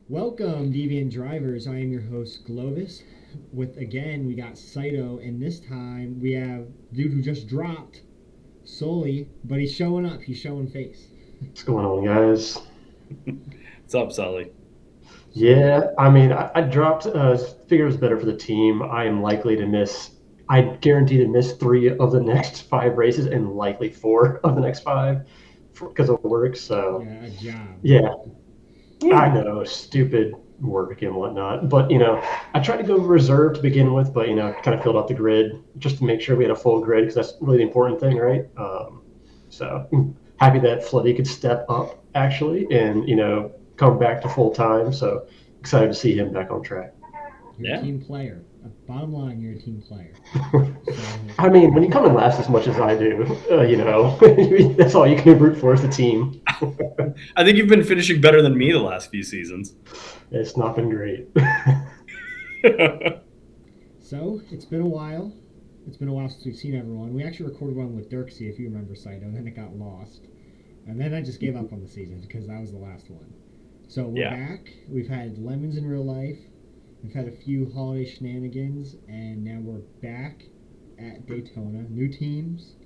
Welcome, Deviant Drivers. I am your host, Glovis. We got Saito, and this time we have dude who just dropped, Sully, but he's showing up. He's showing face. What's going on, guys? What's up, Sully? Yeah, I mean, I dropped, figure it was better for the team. I am likely to miss, I guarantee to miss 3 of the next 5 races and likely 4 of the next 5 because of work. So, Yeah, a job. yeah, I know, stupid work and whatnot. But, I tried to go reserve to begin with, but, kind of filled out the grid just to make sure we had a full grid because that's really the important thing, right? So happy that Floody could step up actually and come back to full time. So excited to see him back on track. You're a team player. Bottom line, you're a team player. I mean, when you come in last as much as I do, that's all you can root for is the team. I think you've been finishing better than me the last few seasons. It's not been great. So it's been a while. It's been a while since we've seen everyone. We actually recorded one with Dirksey, if you remember, Saito, and then it got lost. And then I just gave up on the season because that was the last one. So we're back. We've had lemons in real life. We've had a few holiday shenanigans, and now we're back at Daytona. New teams,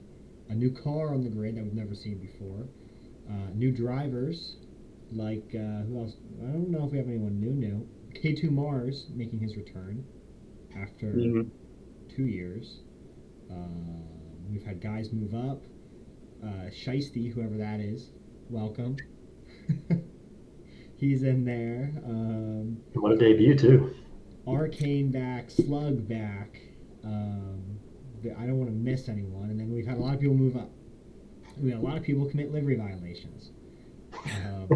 a new car on the grid that we've never seen before, new drivers, like, who else? I don't know if we have anyone new. K2 Mars making his return after 2 years. We've had guys move up. Shiesty, whoever that is, welcome. He's in there. What a debut, too. Arcane back, Slug back. I don't want to miss anyone. And then we've had a lot of people move up. We had a lot of people commit livery violations. And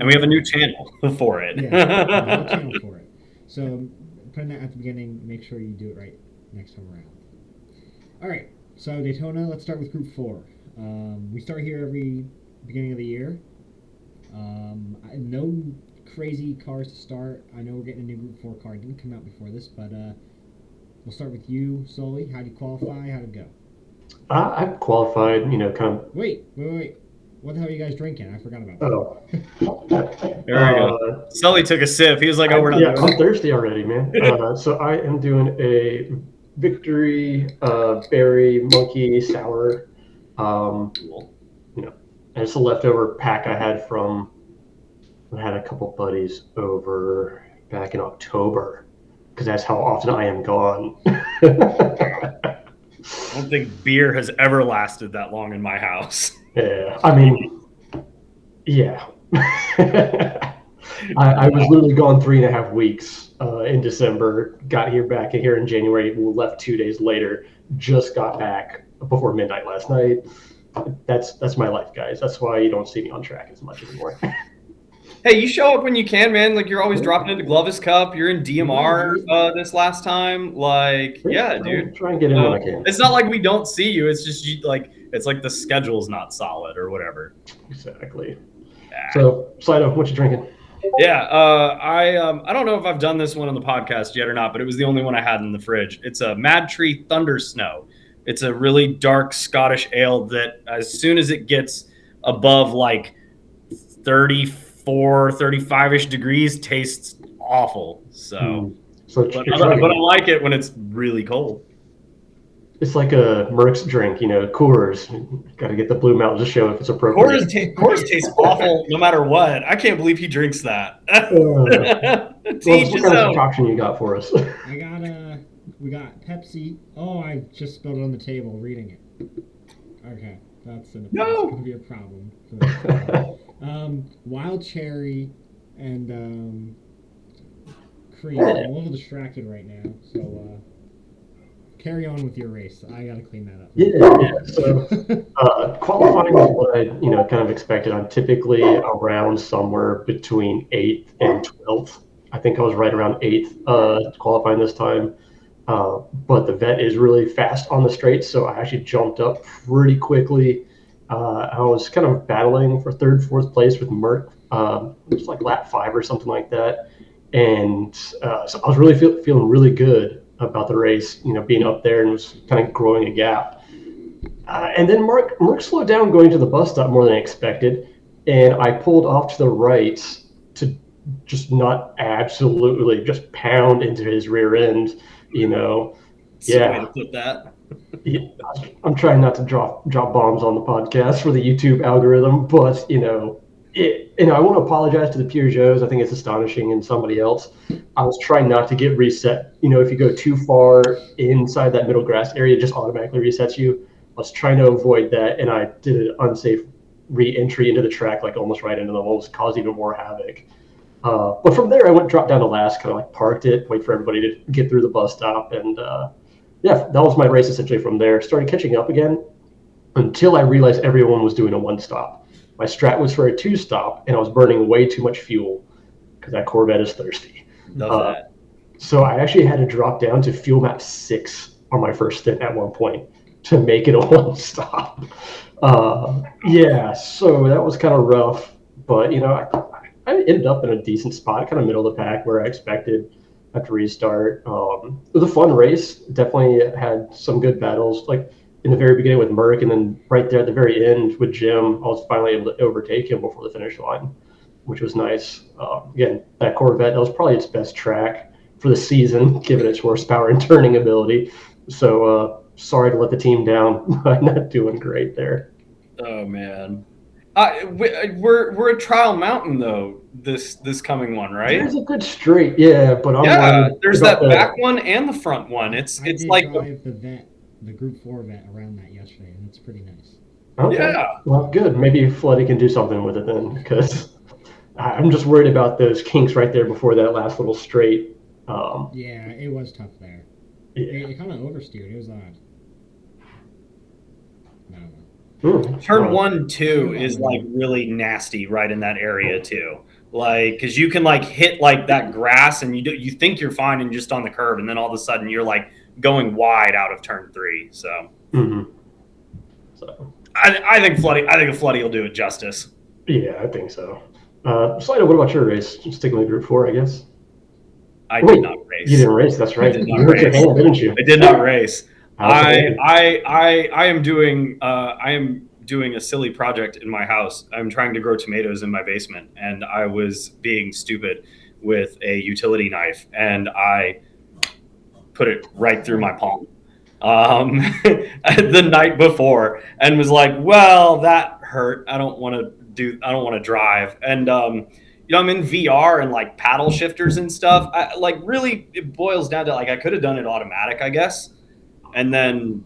we have a new channel for it. Yeah, we have a channel for it. So putting that at the beginning, make sure you do it right next time around. All right, so Daytona, let's start with Group 4. We start here every beginning of the year. No crazy cars to start. I know we're getting a new Group 4 car. It didn't come out before this, but we'll start with you, Sully. How'd you qualify? How'd it go? I qualified, kind of... Wait. What the hell are you guys drinking? I forgot about that. Oh. There we go. Sully took a sip. He was like, we're not doing it. I'm thirsty already, man. So I am doing a Victory Berry Monkey Sour. Cool. And it's a leftover pack I had a couple buddies over back in October because that's how often I am gone. I don't think beer has ever lasted that long in my house. Yeah, I mean, yeah. I was literally gone 3.5 weeks in December, got back here in January, left 2 days later, just got back before midnight last night. That's my life, guys. That's why you don't see me on track as much anymore. Hey, you show up when you can, man. Like, you're always dropping into Glovis Cup. You're in DMR this last time. Like, yeah, dude. Try and get in when I can. It's not like we don't see you. It's just it's like the schedule's not solid or whatever. Exactly. Yeah. So, Saito, what you drinking? Yeah, I don't know if I've done this one on the podcast yet or not, but it was the only one I had in the fridge. It's a Mad Tree Thunder Snow. It's a really dark Scottish ale that as soon as it gets above like 34, 35-ish degrees, tastes awful. But I like it when it's really cold. It's like a Merck's drink, Coors. Got to get the Blue Mountain to show if it's appropriate. Coors tastes awful no matter what. I can't believe he drinks that. What kind of concoction you got for us? We got Pepsi. Oh, I just spilled it on the table reading it. Okay, that's going to be a problem. Wild cherry and cream. I'm a little distracted right now, so carry on with your race. I got to clean that up. Yeah. So qualifying is what I kind of expected. I'm typically around somewhere between 8th and 12th. I think I was right around 8th qualifying this time. But the vet is really fast on the straights, so I actually jumped up pretty quickly. I was kind of battling for 3rd, 4th place with Merck. It was like lap 5 or something like that. And so I was really feeling really good about the race, being up there and was kind of growing a gap. And then Mark slowed down going to the bus stop more than I expected, and I pulled off to the right to just not absolutely just pound into his rear end, you know. That's the way to Yeah. put that. Yeah, I'm trying not to drop bombs on the podcast for the YouTube algorithm, but I want to apologize to the Pure Joes. I think it's astonishing, and somebody else. I was trying not to get reset. If you go too far inside that middle grass area, it just automatically resets you. I was trying to avoid that, and I did an unsafe re-entry into the track, like almost right into the almost caused even more havoc. But from there, I dropped down to last, kind of like parked it, wait for everybody to get through the bus stop, and yeah, that was my race essentially from there. Started catching up again until I realized everyone was doing a one stop. My strat was for a two stop, and I was burning way too much fuel because that Corvette is thirsty. Love that. So I actually had to drop down to fuel map 6 on my first stint at one point to make it a one stop. Yeah, so that was kind of rough, but I ended up in a decent spot, kind of middle of the pack where I expected at the restart. It was a fun race. Definitely had some good battles, like in the very beginning with Merck, and then right there at the very end with Jim, I was finally able to overtake him before the finish line, which was nice. Again, that Corvette, that was probably its best track for the season, given its horsepower and turning ability. So sorry to let the team down by not doing great there. Oh man. We're at Trial Mountain though this coming one, right? There's a good straight, yeah, but I'm Yeah, worried there's about that back one and the front one. I It's did like drive the Group 4 vet around that yesterday, and it's pretty nice. Okay. Yeah. Well, good. Maybe Floody can do something with it then, because I'm just worried about those kinks right there before that last little straight. Yeah, it was tough there. Yeah. It kind of oversteered. It was odd. I don't know. Turn 1, 2 is like really nasty right in that area too. Like, because you can like hit like that grass and you think you're fine and just on the curve, and then all of a sudden you're like going wide out of turn 3. So, So I think Floody will do it justice. yeah, I think so. Slido, what about your race? Sticking with Group 4, I guess. I Wait, did not race. you didn't race. That's right. I did You not hurt your race. hand, didn't you? I did not race. Okay. I am doing a silly project in my house. I'm trying to grow tomatoes in my basement, and I was being stupid with a utility knife, and I put it right through my palm the night before, and was like, "Well, that hurt. I don't want to drive." And I'm in VR and like paddle shifters and stuff. Like really, it boils down to like I could have done it automatic, I guess, and then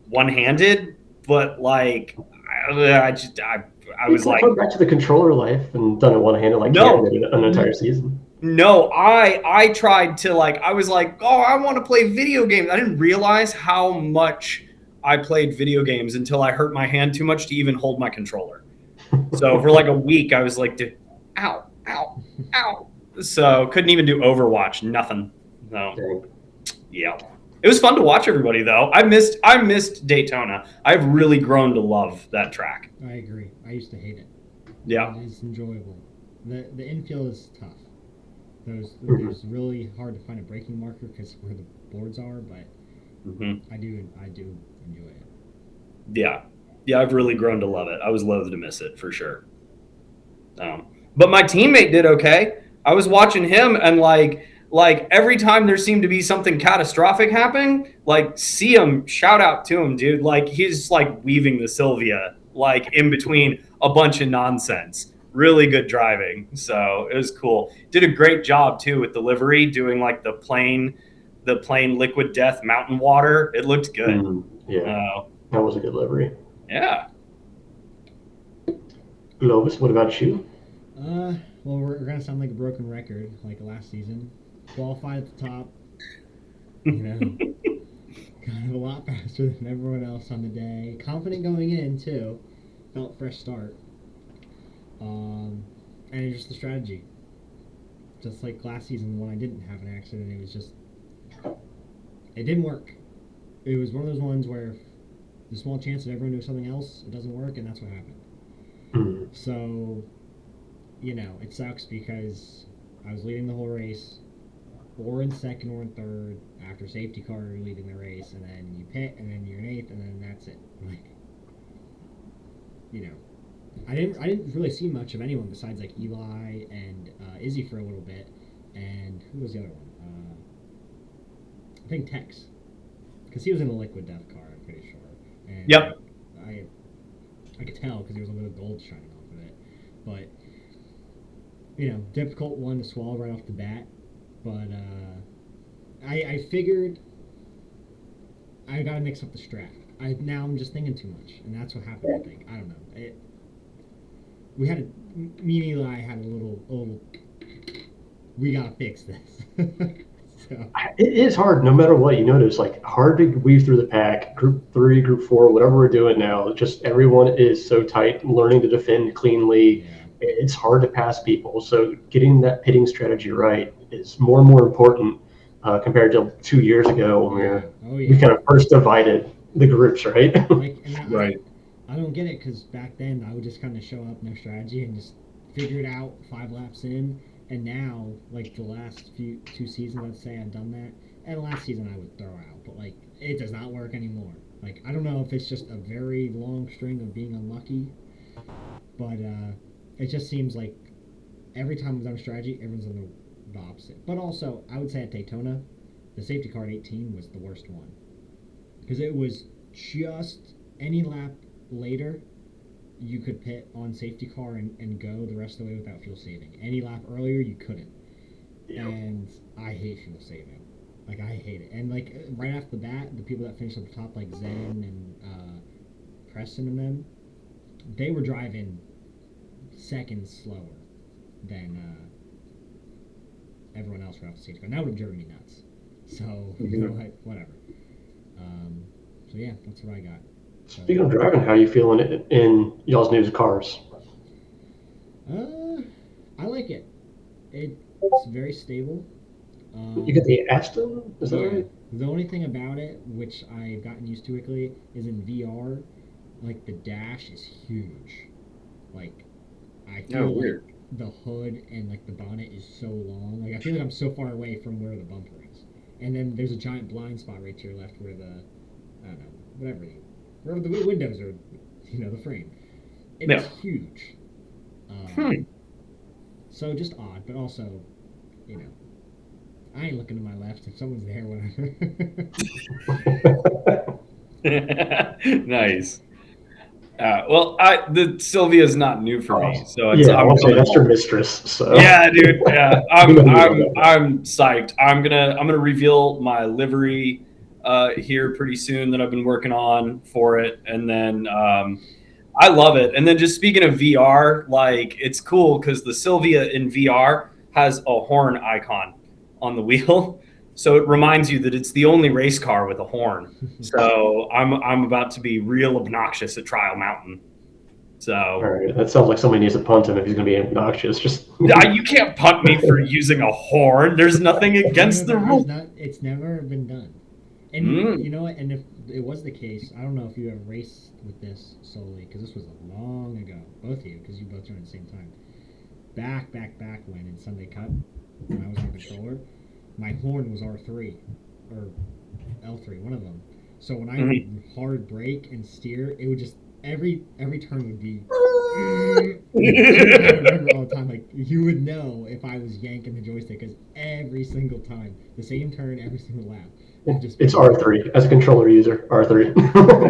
one-handed, but like I was like, gone back to the controller life and done it one-handed like no, Cam did an entire season. no, I tried to like, I was like, oh, I want to play video games. I didn't realize how much I played video games until I hurt my hand too much to even hold my controller. So for like a week, I was like, ow, ow, ow. So couldn't even do Overwatch, nothing. So yeah. It was fun to watch everybody though. I missed Daytona. I've really grown to love that track. I agree. I used to hate it. Yeah. It's enjoyable. The infield is tough. There's really hard to find a braking marker because where the boards are, but I do enjoy it. Yeah, I've really grown to love it. I was loath to miss it for sure. But my teammate did okay. I was watching him, and like every time there seemed to be something catastrophic happening, like see him, shout out to him, dude. Like he's like weaving the Sylvia like in between a bunch of nonsense. Really good driving. So it was cool. Did a great job too with the livery, doing like the plain liquid death mountain water. It looked good. Yeah. That was a good livery. Yeah. Globus, what about you? Well, we're gonna sound like a broken record, like last season. Qualified at the top, kind of a lot faster than everyone else on the day. Confident going in too. Felt fresh start. And it's just the strategy. Just like last season when I didn't have an accident, it didn't work. It was one of those ones where the small chance that everyone knows something else, it doesn't work, and that's what happened. So, it sucks because I was leading the whole race. or in second or in third after safety car you're leading the race, and then you pit, and then you're in eighth, and then that's it. Like, you know, I didn't really see much of anyone besides like Eli and Izzy for a little bit, and who was the other one? I think Tex, because he was in a liquid death car. I'm pretty sure. And Yep. I could tell because there was a little gold shining off of it, but you know, difficult one to swallow right off the bat. But I figured I gotta mix up the strat. Now I'm just thinking too much, and that's what happened. I think, I don't know. Me and Eli had a little. We gotta fix this. So. It is hard, no matter what. You notice, like, hard to weave through the pack. Group 3, Group 4, whatever we're doing now. Just everyone is so tight, learning to defend cleanly. Yeah. It's hard to pass people. So getting that pitting strategy right is more and more important compared to 2 years ago when we kind of first divided the groups, right? Right. I don't get it because back then I would just kind of show up, no strategy, and just figure it out 5 laps in. And now, like the last 2 seasons, let's say I've done that. And last season I would throw out, but like it does not work anymore. Like I don't know if it's just a very long string of being unlucky, but it just seems like every time I've done a strategy, everyone's on the opposite. But also, I would say at Daytona, the safety car at 18 was the worst one because it was just any lap later. You could pit on safety car and go the rest of the way without fuel saving. Any lap earlier, you couldn't. Yep. And I hate fuel saving. Like, I hate it. And, like, right off the bat, the people that finished at the top, like Zen and Preston and them, they were driving seconds slower than everyone else right off the safety car. And that would have driven me nuts. So, you know, like, whatever. So, yeah, that's what I got. Speaking of driving, how are you feeling in y'all's new cars? I like it. It's very stable. You get the Aston? Is that right? The only thing about it, which I've gotten used to quickly, is in VR, like the dash is huge. Like, I feel like the hood and like the bonnet is so long. Like, I feel like I'm so far away from where the bumper is. And then there's a giant blind spot right to your left where I don't know, whatever the windows are, you know, the frame. It's huge. So just odd, but also, you know, I ain't looking to my left. If someone's there, whatever. Nice. Well, the Sylvia's not new for me, so it's, I would say that's your mistress. So yeah, dude. Yeah, I'm psyched. I'm gonna reveal my livery here pretty soon that I've been working on for it, and then I love it. And then just speaking of VR, like it's cool because the Sylvia in VR has a horn icon on the wheel. So it reminds you that it's the only race car with a horn. So I'm about to be real obnoxious at Trial Mountain. So all right, that sounds like somebody needs to punt him if he's going to be obnoxious. Just you can't punt me for using a horn. There's nothing against the rule. It's never been done. And you know what? And if it was the case, I don't know if you ever raced with this Sully, because this was long ago. Both of you, because you both joined at the same time. Back when in Sunday Cup, when I was on controller, my horn was R3 or L3, one of them. So when I would hard brake and steer, it would just every turn would be. I remember all the time, like you would know if I was yanking the joystick, because every single time, the same turn, every single lap. It's R3 as a controller user. R3.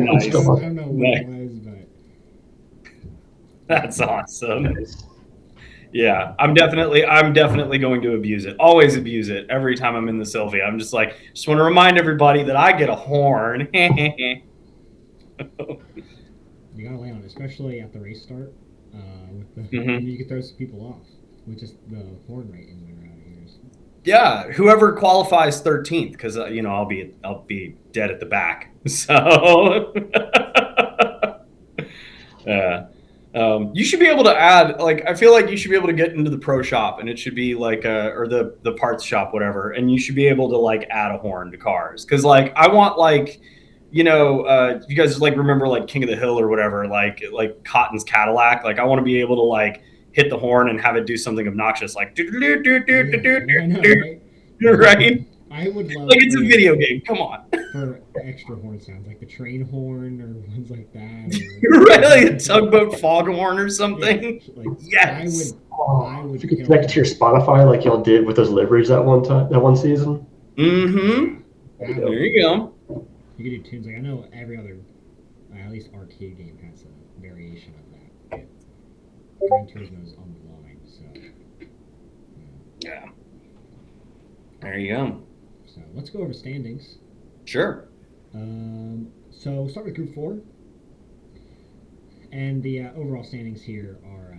Nice. I don't know what it was, but that's awesome. Nice. Yeah, I'm definitely going to abuse it. Always abuse it every time I'm in the Sylvia. I'm just want to remind everybody that I get a horn. You gotta lay on it, especially at the race start. With the, you could throw some people off with just the horn rate in their ears. Yeah, whoever qualifies 13th, because I'll be dead at the back. So, you should be able to add, like, I feel like you should be able to get into the pro shop, and it should be like or the parts shop, whatever, and you should be able to like add a horn to cars, because like I want like. You guys like remember like King of the Hill or whatever, like Cotton's Cadillac. Like I want to be able to like hit the horn and have it do something obnoxious, like. I know, right? Right? I would love Like it's a video game. Come on. for extra horn sounds like the train horn or ones like that. Right, like a tugboat foghorn or something. Yeah, like Yes. I would If you could kill connect it to your for Spotify like y'all did with those liveries that one season. Mm-hmm. that. There There you go. You could do tunes like I know every other, at least arcade game has a variation of that. Gran Turismo's on the line, so Yeah. There you go. so let's go over standings. Sure. So we'll start with Group 4. And the overall standings here are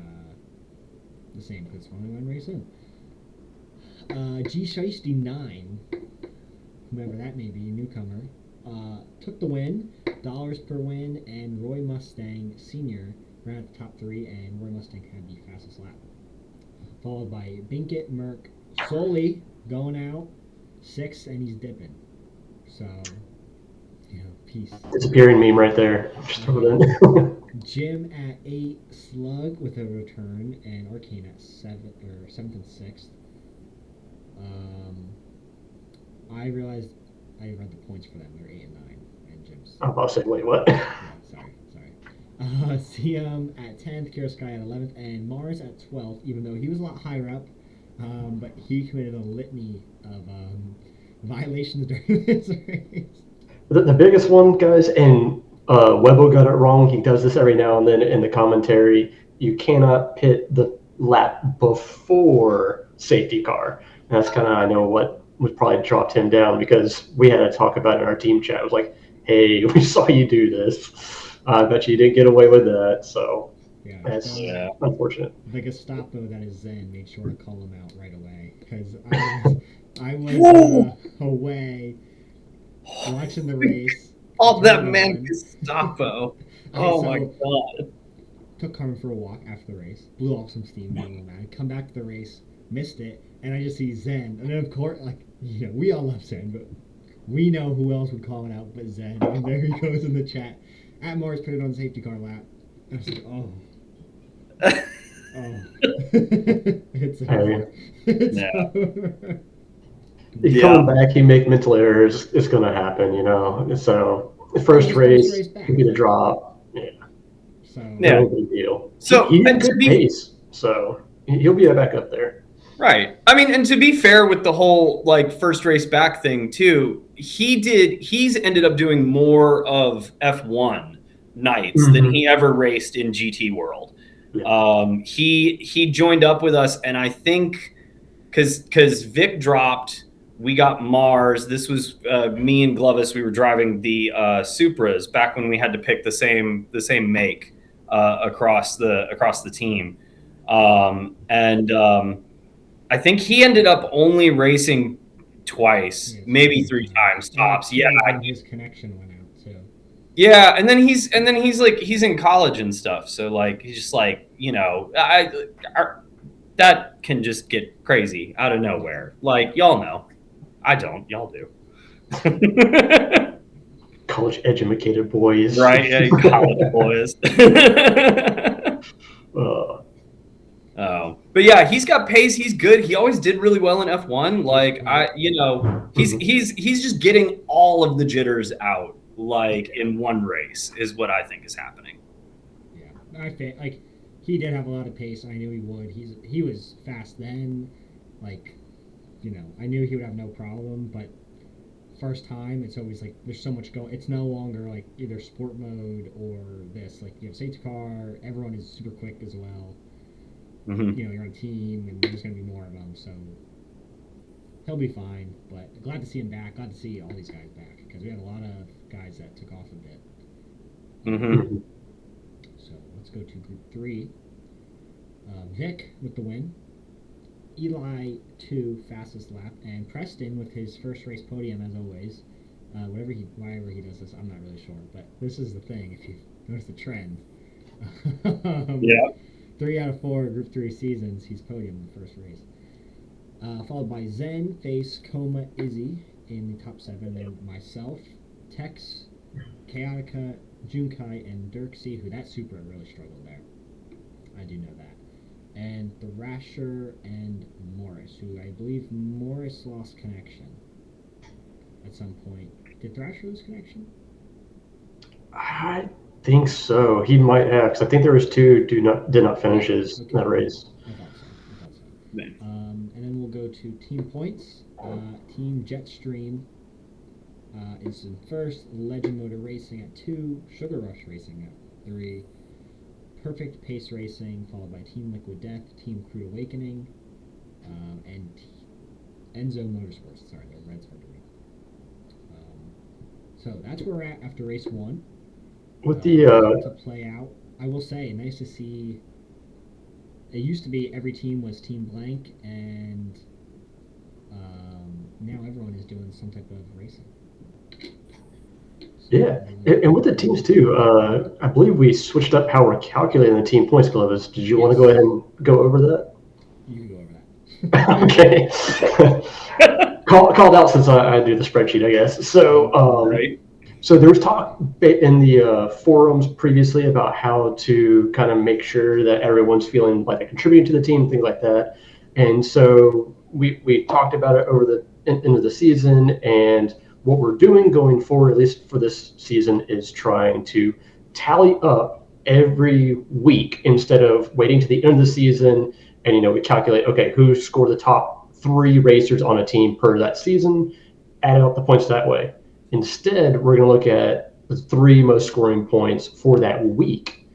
the same because it's only one race in. G Shiesty 9, whoever that may be, newcomer, took the win, dollars per win, and Roy Mustang Sr. ran at the top 3, and Roy Mustang had the fastest lap. Followed by Binkett, Merck, Sully going out, 6th, and he's dipping. So, peace. Disappearing meme right there. Just throw it in. Jim at 8, Slug with a return, and Arcane at 7th and 6th. I realized I read the points for them. They're 8 and 9, and Jim's. I'm about to say, wait, what? Yeah, sorry. CM at 10th, Kirosky at 11th, and Mars at 12th. Even though he was a lot higher up, but he committed a litany of violations during this race. The biggest one, guys, and Webo got it wrong. He does this every now and then in the commentary. You cannot pit the lap before safety car. And that's kind of, I know, what was probably dropped him down because we had to talk about it in our team chat. It was like, hey, we saw you do this. I bet you didn't get away with that. So Yeah, that's Yeah. unfortunate. the Gestapo that is Zen made sure to call him out right away because I was away watching the race. Oh, that Turned man on. Gestapo. Okay, Oh so my god. took Carmen for a walk after the race, blew off some steam, got a little mad, come back to the race, missed it, and I just see Zen. And then, of course, we all love Zen, but we know who else would call it out but Zen. And there he goes in the chat. At Mars put it on safety car lap. I was like, oh. It's over. It's Yeah. over. He's coming back, he make mental errors. It's going to happen, So, the first His race, back. he get a drop. Yeah. So, Yeah. No big deal. So, he and had good pace, so he'll be back up there. Right. I mean, and to be fair with the whole first race back thing too, he's ended up doing more of F1 nights than he ever raced in GT World. Yeah. He joined up with us, and I think because Vic dropped, we got Mars. This was me and Glovis. We were driving the Supras back when we had to pick the same make across the team, I think he ended up only racing twice, maybe 3 times tops. Yeah, his connection went out too. Yeah, and then he's he's in college and stuff. So he's just that can just get crazy out of nowhere. Y'all know, I don't. Y'all do. College educated boys, Right? Yeah, college boys. Oh, but yeah, he's got pace. He's good. He always did really well in F1. He's just getting all of the jitters out in one race is what I think is happening. Yeah, he did have a lot of pace. I knew he would. He was fast then. I knew he would have no problem. But first time, it's always there's so much going. It's no longer either sport mode or this. You have safety car. Everyone is super quick as well. Mm-hmm. You're on a team, and there's going to be more of them, so he'll be fine. But glad to see him back. Glad to see all these guys back because we had a lot of guys that took off a bit. Mm-hmm. So let's go to Group 3. Vic with the win. Eli 2 fastest lap, and Preston with his first race podium as always. Whenever he does this, I'm not really sure, but this is the thing. If you notice the trend. Yeah. 3 out of 4 Group 3 seasons, he's podium in the first race. Followed by Zen, Face, Coma, Izzy in the top 7, and myself, Tex, Chaotica, Junkai, and Dirksey, who that Supra really struggled there. I do know that. and Thrasher and Morris, who I believe Morris lost connection at some point. Did Thrasher lose connection? I think so. He might have, because I think there was two did not finish his that race. I thought so. And then we'll go to team points. Team Jetstream is in first. Legend Motor Racing at 2. Sugar Rush Racing at 3. Perfect Pace Racing, followed by Team Liquid Death, Team Crude Awakening, and Enzo Motorsports. Sorry, the red's hard to read. So that's where we're at after race 1. With to play out, I will say, nice to see. It used to be every team was team blank, and now everyone is doing some type of racing. Yeah, and with the teams too, I believe we switched up how we're calculating the team points, Clovis. Did you want to go ahead and go over that? You can go over that. Okay. Called out since I do the spreadsheet, I guess. So, right. So there was talk in the forums previously about how to kind of make sure that everyone's feeling like they're contributing to the team, things like that. And so we talked about it over the into the season, and what we're doing going forward, at least for this season, is trying to tally up every week instead of waiting to the end of the season and we calculate, okay, who scored the top 3 racers on a team per that season, add up the points that way. Instead, we're going to look at the 3 most scoring points for that week,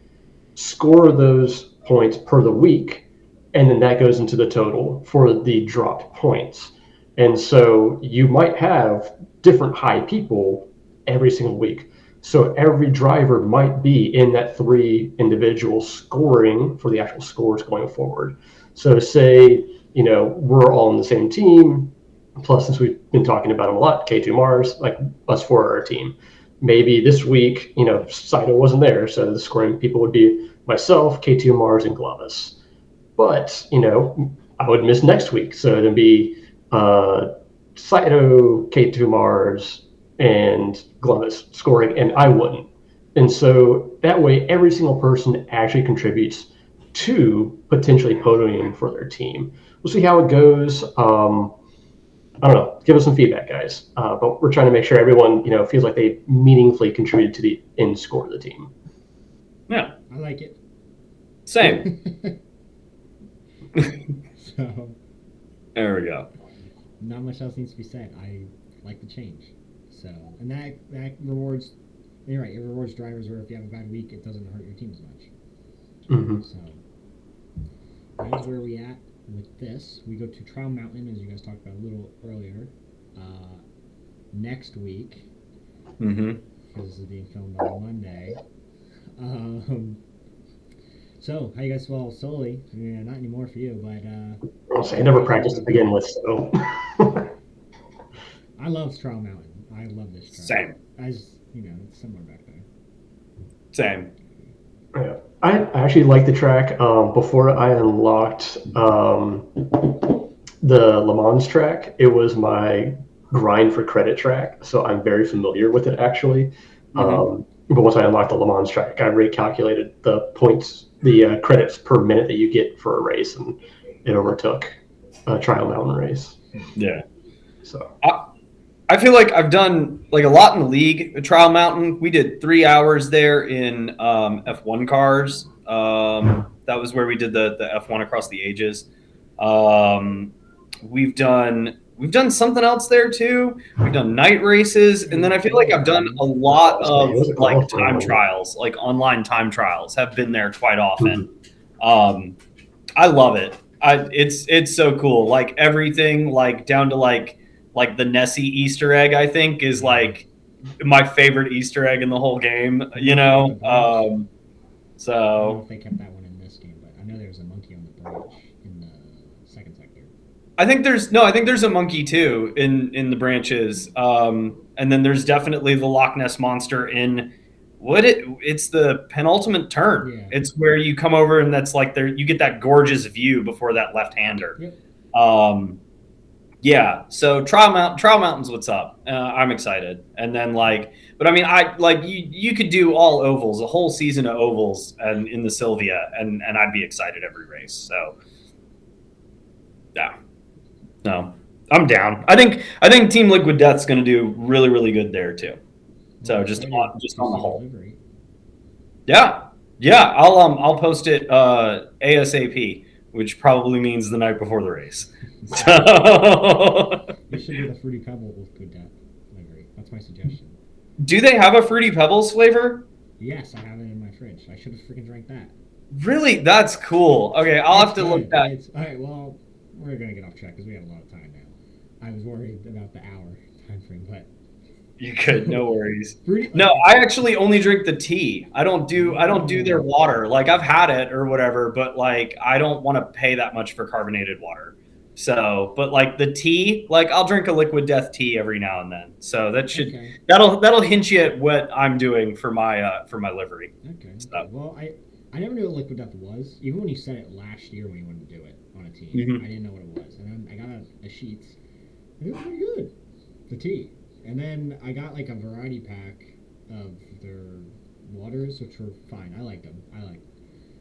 score those points per the week, and then that goes into the total for the dropped points. And so you might have different high people every single week. So every driver might be in that 3 individuals scoring for the actual scores going forward. So say, we're all on the same team. Plus, since we've been talking about them a lot, K2 Mars, like us 4 are our team. Maybe this week, Saito wasn't there, so the scoring people would be myself, K2 Mars, and Glavis. But, I would miss next week, so it'd be Saito, K2 Mars, and Glavis scoring, and I wouldn't. And so that way, every single person actually contributes to potentially podiuming for their team. We'll see how it goes. I don't know. Give us some feedback, guys. But we're trying to make sure everyone, feels like they meaningfully contributed to the end score of the team. Yeah, I like it. Same. So there we go. Not much else needs to be said. I like the change. So, and that rewards. You're right. It rewards drivers where if you have a bad week, it doesn't hurt your team as much. Mm-hmm. So that's where we at with this. We go to Trial Mountain, as you guys talked about a little earlier, next week. Mm-hmm. Because this is being filmed on Monday. So, how you guys feel Sully? Yeah, not anymore for you, but I never practiced to begin with, so. I love Trial Mountain. I love this track. Same. As it's similar back there. Same. Yeah. I actually like the track. Before I unlocked the Le Mans track, it was my grind for credit track, so I'm very familiar with it actually. Mm-hmm. But once I unlocked the Le Mans track, I recalculated the points, the credits per minute that you get for a race, and it overtook a Trial Mountain race. Yeah. So I feel like I've done like a lot in the league. Trial Mountain, we did 3 hours there in F1 cars. That was where we did the F1 across the ages. We've done something else there too. We've done night races, and then I feel like I've done a lot of like time trials, like online time trials. Have been there quite often. I love it. It's so cool. Like everything, like down to like the Nessie Easter egg, I think, is like my favorite Easter egg in the whole game. So I don't know if they kept that one in this game, but I know there's a monkey on the branch in the second sector. I think there's a monkey too in the branches. And then there's definitely the Loch Ness monster in it's the penultimate turn. Yeah. It's where you come over and that's like you get that gorgeous view before that left-hander. Yep. Yeah, so Trial Mountain's what's up. I'm excited, and then but I mean, I like you could do all ovals, a whole season of ovals, and in the Sylvia, and I'd be excited every race. So yeah, no, I'm down. I think Team Liquid Death's going to do really really good there too. Well, So I'm just excited just to on the see whole, livery. yeah, yeah. I'll post it ASAP, which probably means the night before the race. So. You should do the Fruity Pebble with Good Death livery. That's my suggestion. Do they have a Fruity Pebbles flavor? Yes, I have it in my fridge. I should have freaking drank that. Really? That's cool. Okay, I'll have to look that. All right, well, we're going to get off track because we have a lot of time now. I was worried about the hour time frame, but You could, no worries. Fruity, No, I actually only drink the tea. I don't do their water. Like I've had it or whatever, but like I don't want to pay that much for carbonated water. So, but like the tea, like I'll drink a Liquid Death tea every now and then. So that should Okay. that'll hint you at what I'm doing for my livery. Okay. So. Well, I never knew what Liquid Death was. Even when you said it last year when you wanted to do it on a team, Mhm. I didn't know what it was. And then I got a sheets. And it was pretty good, the tea. And then I got like a variety pack of their waters, which were fine. I liked them.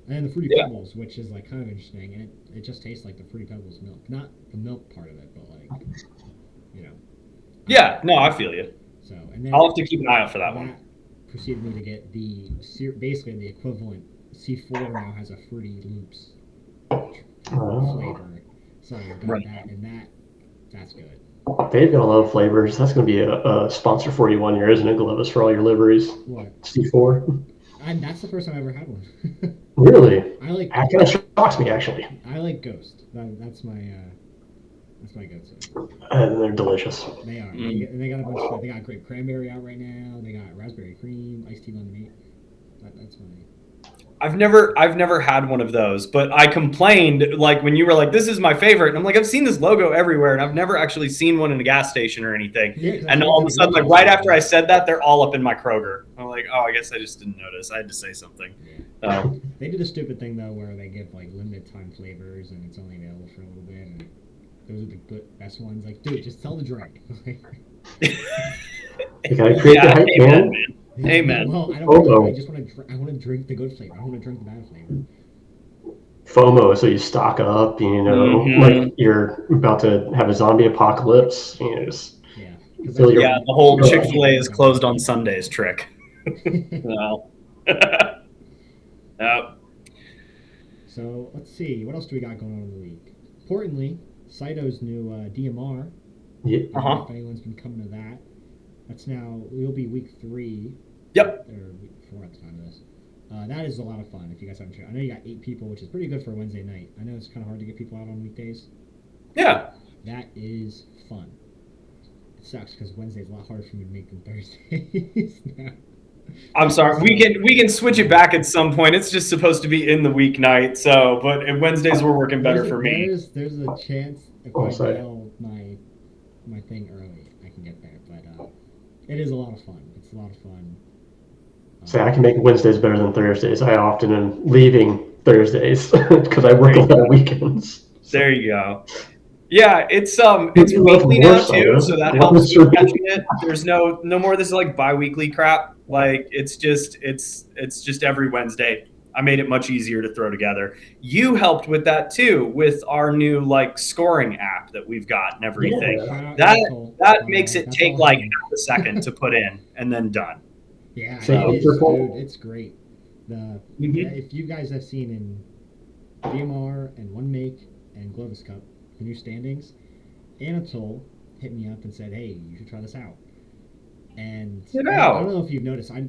And then the Fruity Yeah. Pebbles, which is like kind of interesting, and it just tastes like the Fruity Pebbles milk. Not the milk part of it, but like, you know. Yeah, no, I feel you. So, and then I'll have to keep an eye out for that one. that proceeded me to get basically the equivalent. C4 now has a Fruity Loops flavor, so I got Right. that, and that's good. They've got a lot of flavors. That's going to be a sponsor for you one year, isn't it, Glovis, for all your liveries? What? C4. That's the first time I ever had one. Really? That kind of shocks me, actually. I like Ghost. That's my go-to. And they're delicious. They are. Mm. They got a bunch of stuff. They got grape cranberry out right now. They got raspberry cream, iced tea lemonade. That's my. I've never had one of those, but I complained like when you were like, "This is my favorite," and I'm like, "I've seen this logo everywhere, and I've never actually seen one in a gas station or anything." Yeah, and all of a sudden, like right after I said that, they're all up in my Kroger. I'm like, "Oh, I guess I just didn't notice. I had to say something." Yeah. They did a stupid thing though, where they give like limited time flavors, and it's only available for a little bit, and those are the best ones. Like, dude, just tell the drink. You gotta create the hype, amen, man. Amen. Well, I don't. I just want to. I want to drink the good flavor. I don't want to drink the bad flavor. FOMO, so you stock up, like you're about to have a zombie apocalypse, just Yeah. fill your. Yeah, the whole Chick-fil-A is closed on Sundays trick. No. Nope. So let's see. What else do we got going on in the week? Importantly, Saito's new DMR. Yeah. If anyone's been coming to that, we'll be week 3. Yep. Or week 4 at the time of this. That is a lot of fun if you guys haven't checked. I know you got 8 people, which is pretty good for a Wednesday night. I know it's kind of hard to get people out on weekdays. Yeah. That is fun. It sucks because Wednesday's a lot harder for me to make than Thursdays now. I'm sorry. We can switch it back at some point. It's just supposed to be in the weeknight. So, but Wednesdays were working better for me. There's a chance if I nail my thing early, I can get there. But it is a lot of fun. It's a lot of fun. So I can make Wednesdays better than Thursdays. I often am leaving Thursdays because I work a lot of weekends. There you go. Yeah, it's weekly now too, so that helps with catching it. There's no more of this like bi-weekly crap. Like it's just every Wednesday. I made it much easier to throw together. You helped with that too, with our new like scoring app that we've got and everything. Yeah. That makes it take like half a second to put in and then done. Yeah, So dude, it's great. If you guys have seen in DMR and One Make and Glovis Cup, the new standings, Anatole hit me up and said, "Hey, you should try this out." And I don't know if you've noticed, I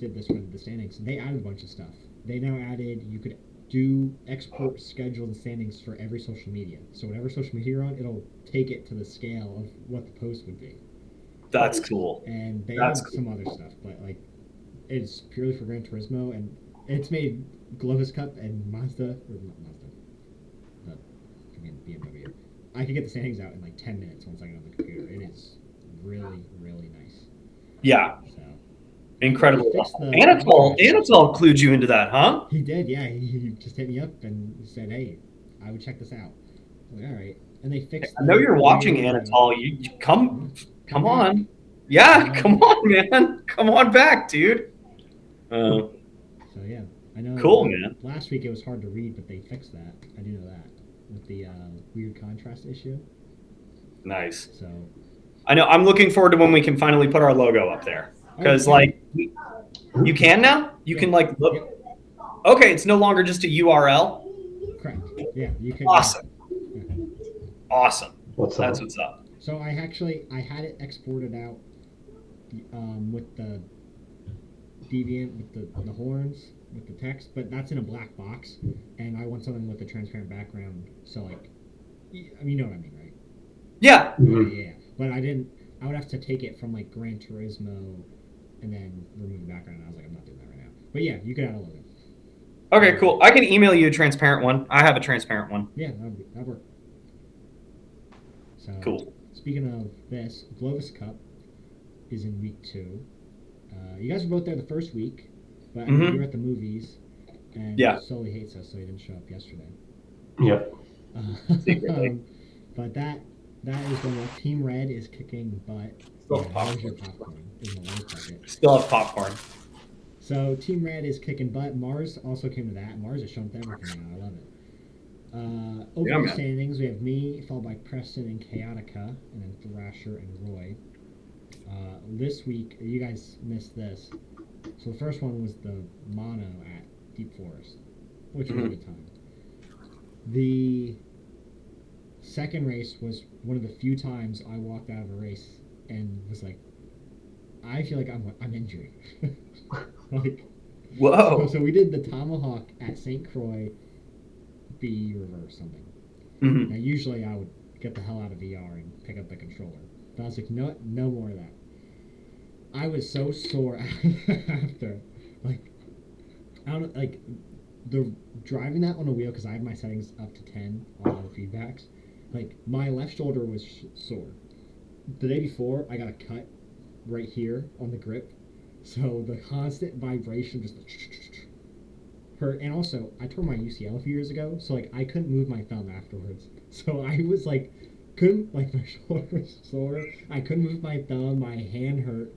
did this with the standings. They added a bunch of stuff. They now added you could do export schedule and standings for every social media. So whatever social media you're on, it'll take it to the scale of what the post would be. That's cool. And they have some other stuff, but like it's purely for Gran Turismo, and it's made Glovis Cup and Mazda, BMW. I could get the standings out in like 10 minutes once I get on the computer. It is really, really nice. Yeah. So incredible. Anatole clued you into that, huh? He did, yeah. He just hit me up and said, "Hey, I would check this out." I'm like, all right. and they fixed. I know you're watching Anatol. You come on. Yeah, come on, man. Come on back, dude. So yeah, I know. Cool, man. Last week it was hard to read, but they fixed that. I do know that with the weird contrast issue. Nice. So I know. I'm looking forward to when we can finally put our logo up there because you can now. You can look. Yep. Okay, it's no longer just a URL. Correct. Yeah, you can. Awesome. Yeah. Awesome. That's what's up. So I had it exported out with the Deviant with the horns with the text, but that's in a black box, and I want something with a transparent background. So you know what I mean, right? Yeah. Yeah. But I didn't. I would have to take it from Gran Turismo, and then remove the background. And I was like, I'm not doing that right now. But yeah, you could add a logo. Okay, cool. I can email you a transparent one. I have a transparent one. Yeah, that'd work. So cool. Speaking of this, Glovis Cup is in week 2. You guys were both there the first week, but you were at the movies, and Sully hates us, so he didn't show up yesterday. Yep. But that is going well. Team Red is kicking butt. Still have popcorn. Your popcorn in the lunch bucket. Still have popcorn. So Team Red is kicking butt. Mars also came to that. Mars has shown up to everything now. I love it. Overall standings, we have me, followed by Preston and Chaotica, and then Thrasher and Roy. This week, you guys missed this. So the first one was the mono at Deep Forest, which was a good time. The second race was one of the few times I walked out of a race and was like, I feel like I'm injured. Whoa. So we did the Tomahawk at St. Croix B reverse something. Now usually I would get the hell out of VR and pick up the controller. But I was like, no more of that. I was so sore after. I don't know, the driving that on a wheel, because I had my settings up to 10 on all the feedbacks. My left shoulder was sore. The day before, I got a cut right here on the grip. So the constant vibration just hurt. And also, I tore my UCL a few years ago, so I couldn't move my thumb afterwards. So I was couldn't, my shoulder was sore. I couldn't move my thumb. My hand hurt.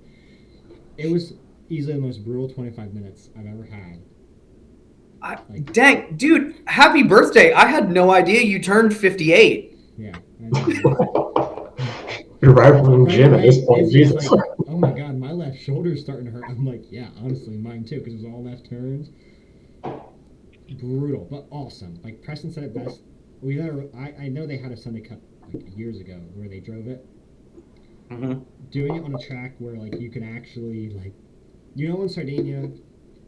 It was easily the most brutal 25 minutes I've ever had. Dang, dude, happy birthday. I had no idea you turned 58. Yeah. You're rivaling Jim at this point, Jesus. Oh my God, my left shoulder's starting to hurt. I'm like, yeah, honestly, mine too, because it was all left turns. Brutal, but awesome. Preston said it best. I know they had a Sunday Cup years ago where they drove it. Doing it on a track where you can actually in Sardinia,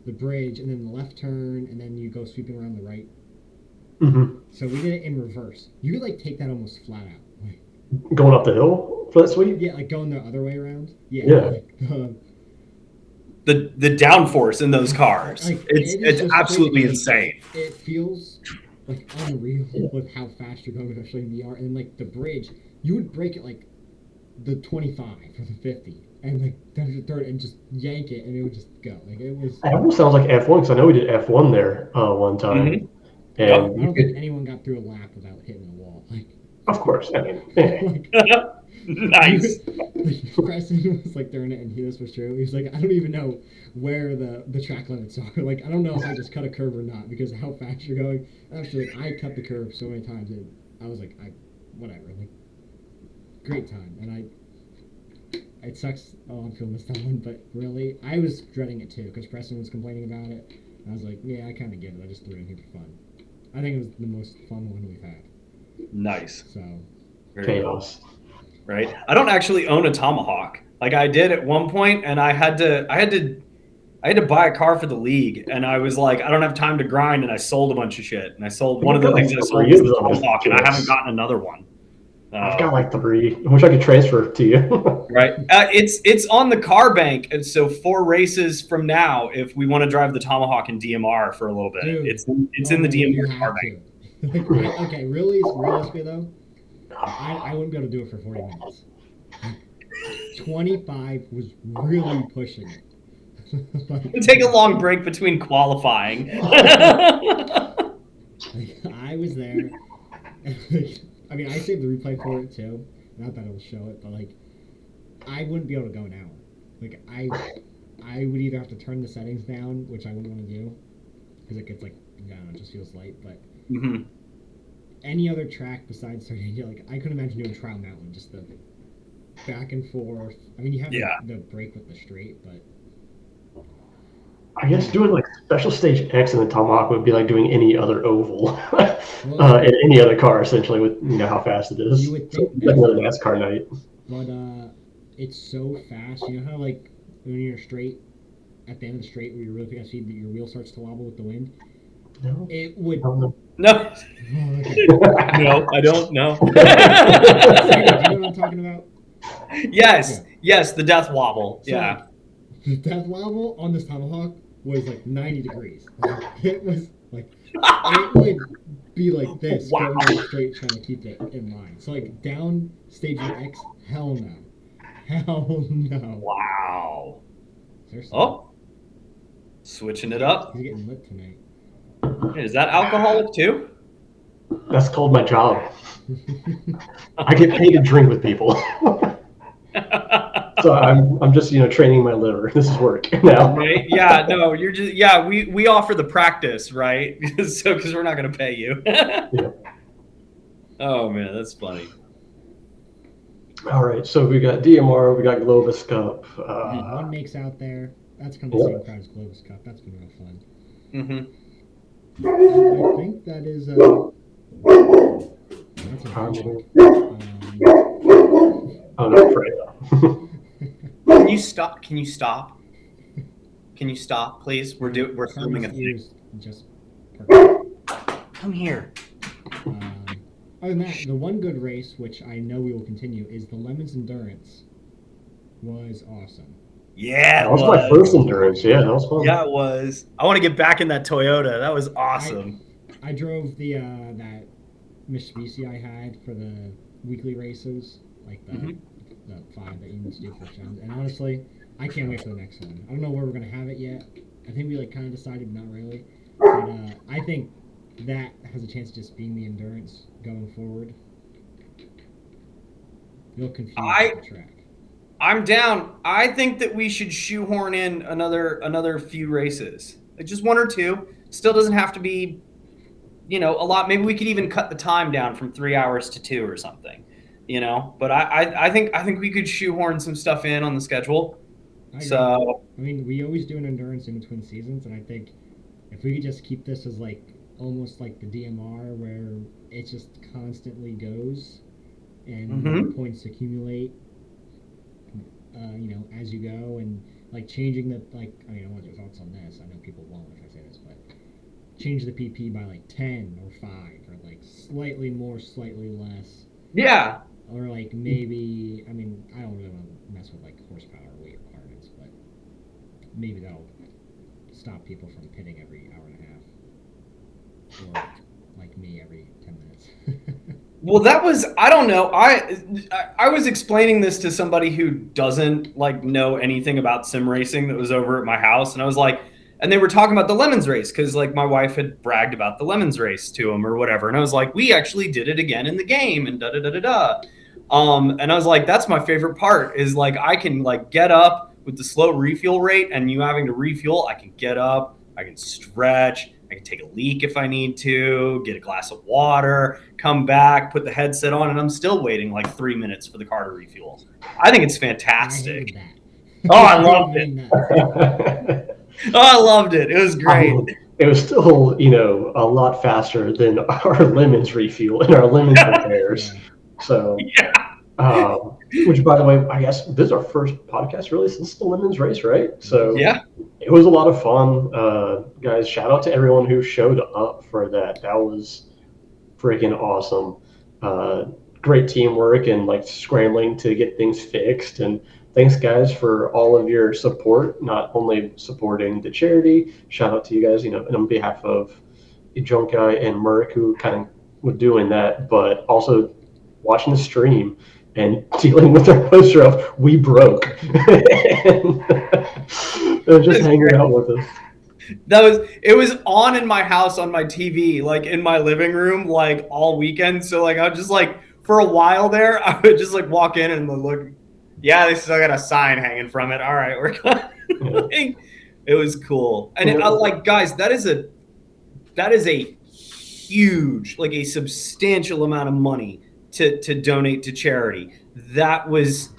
the bridge, and then the left turn, and then you go sweeping around the right. So we did it in reverse. You could take that almost flat out. Going up the hill for that sweep? Yeah, going the other way around. Yeah. The downforce in those cars. It's absolutely insane. It feels unreal with how fast you're going, especially in VR. And the bridge, you would break it the 25 or the 50, and down to the third, and just yank it, and it would just go. It was. It almost sounds like F1, because I know we did F1 there one time. And I don't think anyone got through a lap without hitting a wall. Of course. I mean, nice. Preston was during it, and this was true. He was I don't even know where the track limits are. I don't know if I just cut a curve or not because of how fast you're going. Actually, I cut the curve so many times, and I was whatever. Great time, and it sucks. Oh, I'm feeling this one, but really, I was dreading it too because Preston was complaining about it. And I was like, yeah, I kind of get it. I just threw it in here for fun. I think it was the most fun one we've had. Nice. So chaos. Right. I don't actually own a Tomahawk. I did at one point, and I had to buy a car for the league, and I was I don't have time to grind, and I sold a bunch of shit. And I sold one of the things I sold was the Tomahawk, and I haven't gotten another one. I've got 3. I wish I could transfer to you. Right. It's on the car bank, and so 4 races from now, if we want to drive the Tomahawk in DMR for a little bit, dude, it's in the DMR car bank. Okay, realistically though, I wouldn't be able to do it for 40 minutes. 25 was really pushing it. Take a long break between qualifying. I was there. I mean, I saved the replay for it too. Not that it'll show it, but like, I wouldn't be able to go an hour. Like, I would either have to turn the settings down, which I wouldn't want to do, because it gets like, I don't know, it just feels light. But any other track besides Sardinia, like, I couldn't imagine doing Trial Mountain, just the back and forth. I mean, you have the break with the straight, but I guess doing like Special Stage X in the Tomahawk would be like doing any other oval in any other car, essentially, with how fast it is. You would think like another NASCAR night. But it's so fast. You know how like when you're straight, at the end of the straight, where you really fast speed, your wheel starts to wobble with the wind. No. It would. No. Oh, okay. No, I don't know. Do you know what I'm talking about? Yes, the death wobble. So, like, the death wobble on this Tomahawk was like 90 degrees. Like, it was like it would be like this going straight, trying to keep it in line. So like down stage X, hell no, hell no. Wow. Seriously. Oh, switching it up. He's getting lit tonight. Is that alcoholic too? That's called my job. I get paid to drink with people. So I'm just training my liver. This is work now. Right? Yeah. No, you're just we offer the practice, right? So because we're not going to pay you. Yeah. Oh man, that's funny. All right, so we got DMR, we got Globus Cup. One makes out there. That's kind of the same crowd as Globus Cup. That's been real fun. I think that is. That's a oh no, Freya. Can you stop? Can you stop, please? We're filming a thing. Just come here. Other than that, the one good race, which I know we will continue, is the Lemons Endurance. Was awesome. Yeah, that was my first endurance. Yeah, that was fun. Yeah, it was. I want to get back in that Toyota. That was awesome. I drove the that Mitsubishi I had for the weekly races, like the 5 that you need to do for challenge. And honestly, I can't wait for the next one. I don't know where we're gonna have it yet. I think we like kind of decided, not really. But I think that has a chance of just being the endurance going forward. You'll confuse the track. I'm down. I think that we should shoehorn in another few races, like just 1 or 2. Still doesn't have to be, a lot. Maybe we could even cut the time down from 3 hours to 2 or something, But I think we could shoehorn some stuff in on the schedule. So I mean, we always do an endurance in between seasons, and I think if we could just keep this as like almost like the DMR, where it just constantly goes and points accumulate. As you go, and like changing the I want your thoughts on this. I know people won't if I say this, but change the PP by like 10 or 5, or like slightly more, slightly less. Yeah. Or like maybe, I mean, I don't really want to mess with like horsepower or weight requirements, but maybe that'll stop people from pitting every hour and a half, or like me every 10 minutes. Well, that was, I don't know. I was explaining this to somebody who doesn't know anything about sim racing that was over at my house. And I was like, and they were talking about the Lemons race. Cause my wife had bragged about the Lemons race to him or whatever. And I was like, we actually did it again in the game and and I was like, that's my favorite part is I can get up with the slow refuel rate and you having to refuel. I can get up, I can stretch, I can take a leak if I need to, get a glass of water, come back, put the headset on, and I'm still waiting 3 minutes for the car to refuel. I think it's fantastic. I loved it. I loved it. It was great. It was still, a lot faster than our Lemons refuel and our Lemons repairs. So, which, by the way, I guess this is our first podcast really since the Lemons race, right? So, yeah. It was a lot of fun. Guys, shout out to everyone who showed up for that. That was freaking awesome. Great teamwork and scrambling to get things fixed. And thanks, guys, for all of your support, not only supporting the charity. Shout out to you guys, and on behalf of Junkai and Merck, who kind of were doing that, but also watching the stream and dealing with our poster of "We broke," and just hanging out with us. it was on in my house on my TV, like in my living room, like all weekend. So like I was just like for a while there, I would just like walk in and look. Yeah, they still got a sign hanging from it. All right, we're going. It was cool, and like guys, that is a huge, like a substantial amount of money to donate to charity. That was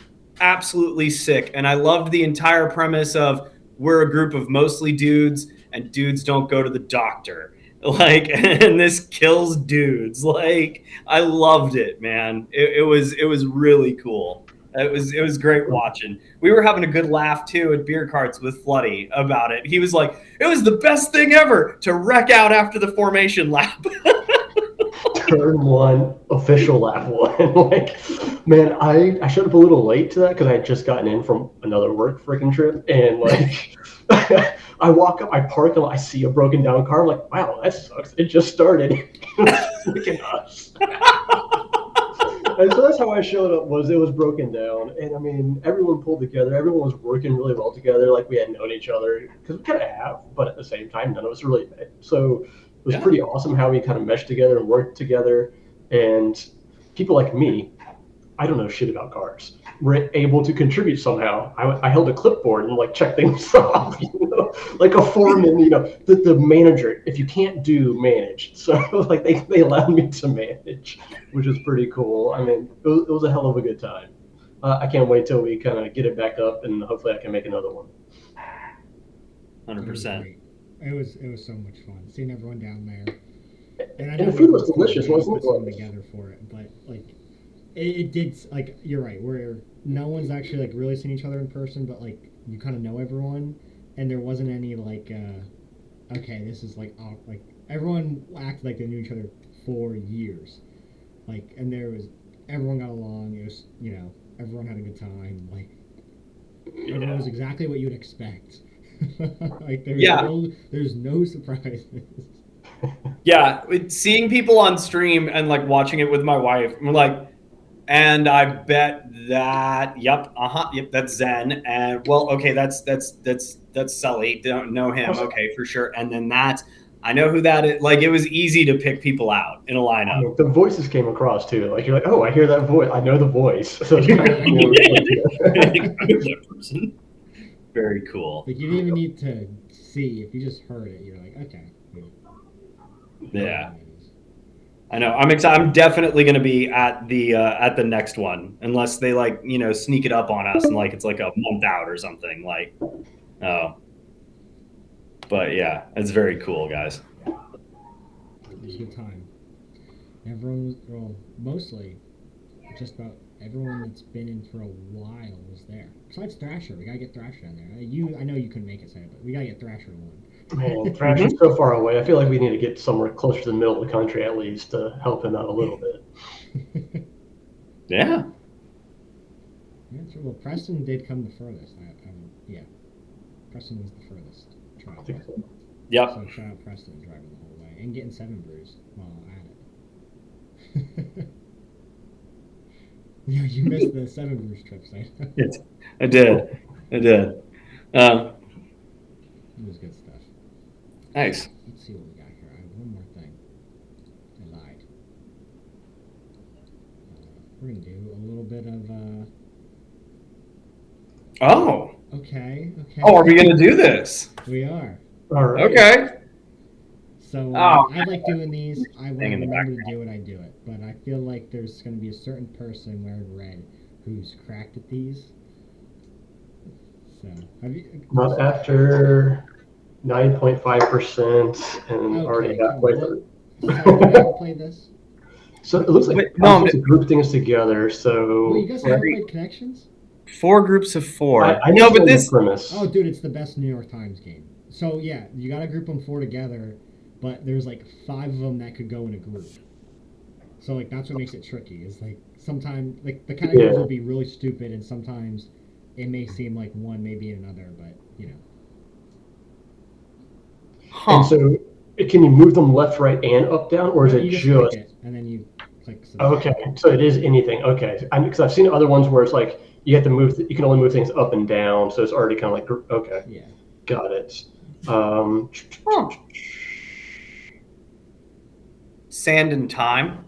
absolutely sick, and I loved the entire premise of we're a group of mostly dudes, and dudes don't go to the doctor. Like, and this kills dudes. Like, I loved it, man. It was really cool. It was great watching. We were having a good laugh too at beer carts with Floody about it. He was like, "It was the best thing ever to wreck out after the formation lap." Turn one, official lap one. Like, man, I showed up a little late to that because I had just gotten in from another work freaking trip, and like, I walk up, I park, and I see a broken down car. I'm like, wow, that sucks. It just started. Freaking us. And so that's how I showed up. It was broken down, and I mean, everyone pulled together. Everyone was working really well together, like we had known each other because we kind of have, but at the same time, none of us really met. So it was pretty awesome how we kind of meshed together and worked together. And people like me, I don't know shit about cars, were able to contribute somehow. I held a clipboard and like checked things off, like a foreman, the manager. If you can't do manage, so like they allowed me to manage, which is pretty cool. I mean, it was a hell of a good time. I can't wait till we kind of get it back up, and hopefully I can make another one. 100%. It was so much fun seeing everyone down there, and the food was delicious, wasn't it? Together for it, but like it did. Like you're right, where no one's actually like really seen each other in person, but like you kind of know everyone, and there wasn't any like, okay, this is like everyone acted like they knew each other for years, like, and everyone got along. It was everyone had a good time. Like everyone was exactly what you'd expect. Like there's no surprises. Yeah, seeing people on stream and like watching it with my wife, I'm like, and I bet that, yep, that's Zen, and well, okay, that's Sully. Don't know him, okay, for sure. And then I know who that is. Like, it was easy to pick people out in a lineup. I mean, the voices came across too. Like you're like, oh, I hear that voice. I know the voice. So it's kind of that person. Very cool. Like you didn't even need to see. If you just heard it, you're like, okay. Yeah. I know. I'm excited. I'm definitely going to be at the next one, unless they like sneak it up on us and like it's like a month out or something. Like, oh. But yeah, it's very cool, guys. It was a good time. Everyone, mostly, just about everyone that's been in for a while was there. Besides Thrasher, we gotta get Thrasher in there. I know you couldn't make it, but we gotta get Thrasher in one. Man, Thrasher's so far away. I feel like we need to get somewhere closer to the middle of the country at least to help him out a little bit. Yeah. Yeah, sure. Well, Preston did come the furthest. Yeah, Preston was the furthest. I think so. Yep. So shout out Preston driving the whole way and getting 7 brews while at it. Yeah, you missed the 7 brews trip, so. I did. It was good stuff. Nice. Let's see what we got here. I have one more thing. I lied. We're gonna do a little bit of. Oh. Okay. Oh, are we gonna do this? We are. All right. Okay. So I like doing these. I want to remember to do it. I do it, but I feel like there's going to be a certain person wearing red who's cracked at these. So have you? Not after 9.5% and already halfway through. Have played this? So it looks like I'm supposed to group things together. So you guys haven't played Connections? 4 groups of 4. I know, but this premise. Oh, dude, it's the best New York Times game. So yeah, you got to group them 4 together. But there's like 5 of them that could go in a group. So like that's what makes it tricky. Is like sometimes like the kind of games will be really stupid, and sometimes it may seem like one may be another, but And so can you move them left, right, and up, down, or is it just? It, and then you click. Okay, so it is anything. Okay, because I've seen other ones where it's like you have to move. You can only move things up and down, so it's already kind of like okay. Yeah. Got it. Huh. Sand and time.